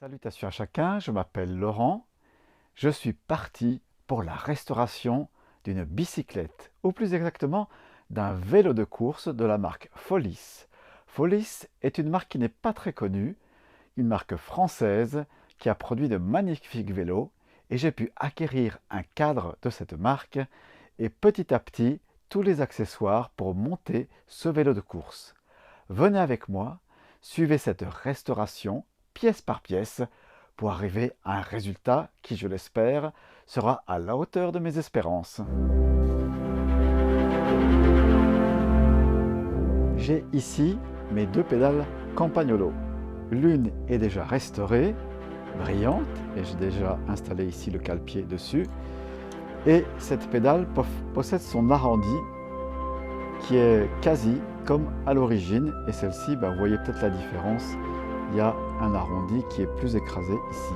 Salutations à chacun, je m'appelle Laurent. Je suis parti pour la restauration d'une bicyclette, ou plus exactement d'un vélo de course de la marque Folis. Folis est une marque qui n'est pas très connue, une marque française qui a produit de magnifiques vélos et j'ai pu acquérir un cadre de cette marque et petit à petit tous les accessoires pour monter ce vélo de course. Venez avec moi, suivez cette restauration pièce par pièce pour arriver à un résultat qui, je l'espère, sera à la hauteur de mes espérances. J'ai ici mes deux pédales Campagnolo. L'une est déjà restaurée, brillante, et j'ai déjà installé ici le cale-pied dessus. Et cette pédale possède son arrondi qui est quasi comme à l'origine. Et celle-ci, vous voyez peut-être la différence. Il y a un arrondi qui est plus écrasé ici.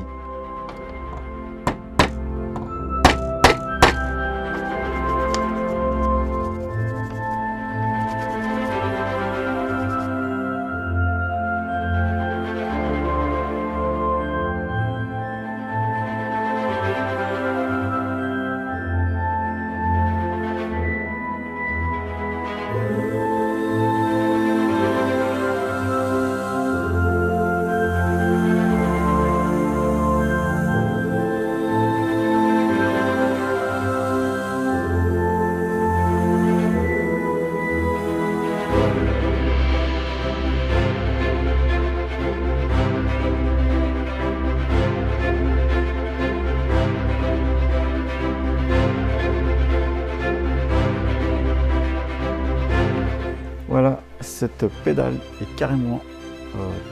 Voilà, cette pédale est carrément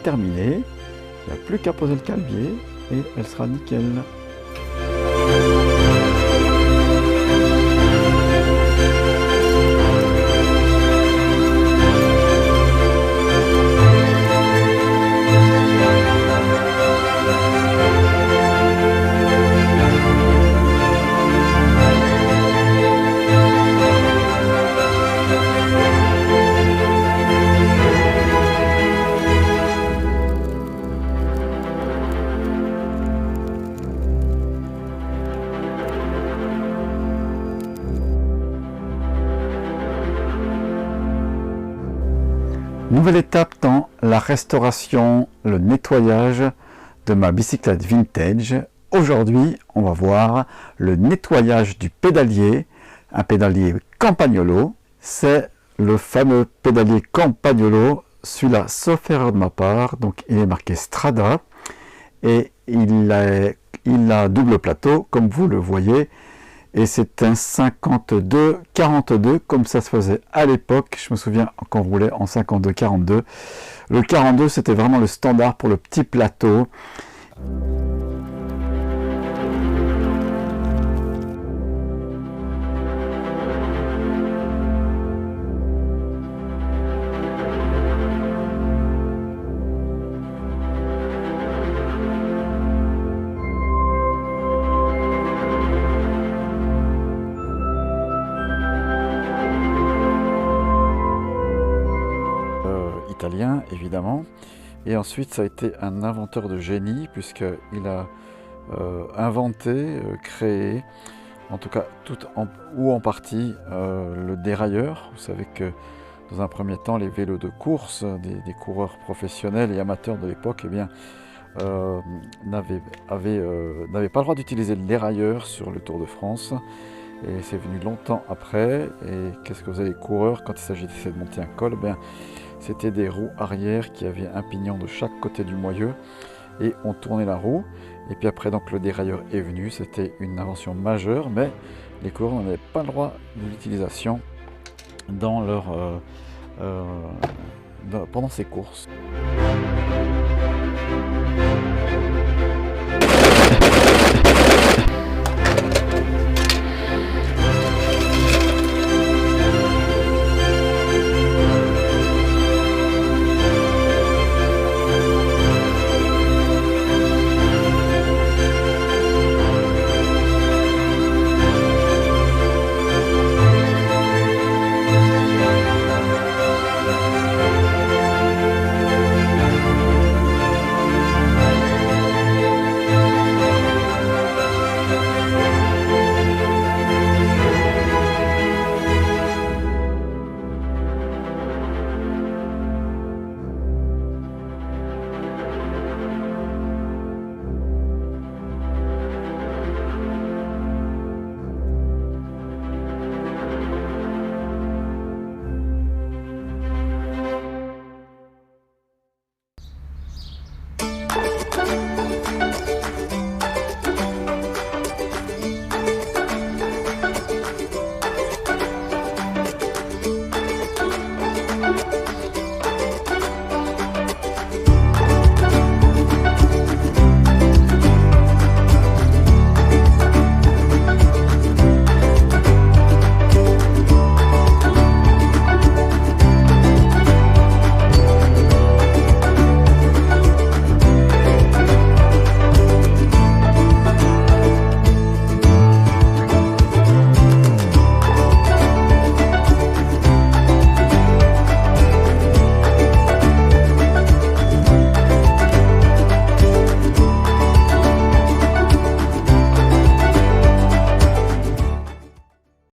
terminée. Il n'y a plus qu'à poser le cale-pied et elle sera nickel. Nouvelle étape dans la restauration, le nettoyage de ma bicyclette vintage. Aujourd'hui, on va voir le nettoyage du pédalier, un pédalier Campagnolo. C'est le fameux pédalier Campagnolo, celui-là, sauf erreur de ma part, donc il est marqué Strada et il a double plateau, comme vous le voyez. Et c'est un 52-42 comme ça se faisait à l'époque. Je me souviens qu'on roulait en 52-42. Le 42 c'était vraiment le standard pour le petit plateau. Italien évidemment, et ensuite ça a été un inventeur de génie puisqu'il a inventé, créé, en tout cas tout ou en partie, le dérailleur. Vous savez que dans un premier temps les vélos de course des coureurs professionnels et amateurs de l'époque, eh bien n'avaient pas le droit d'utiliser le dérailleur sur le Tour de France, et c'est venu longtemps après. Et qu'est-ce que faisaient les coureurs quand il s'agissait de monter un col? C'était des roues arrière qui avaient un pignon de chaque côté du moyeu et on tournait la roue. Et puis après, donc le dérailleur est venu. C'était une invention majeure, mais les coureurs n'avaient pas le droit de l'utilisation dans pendant ces courses.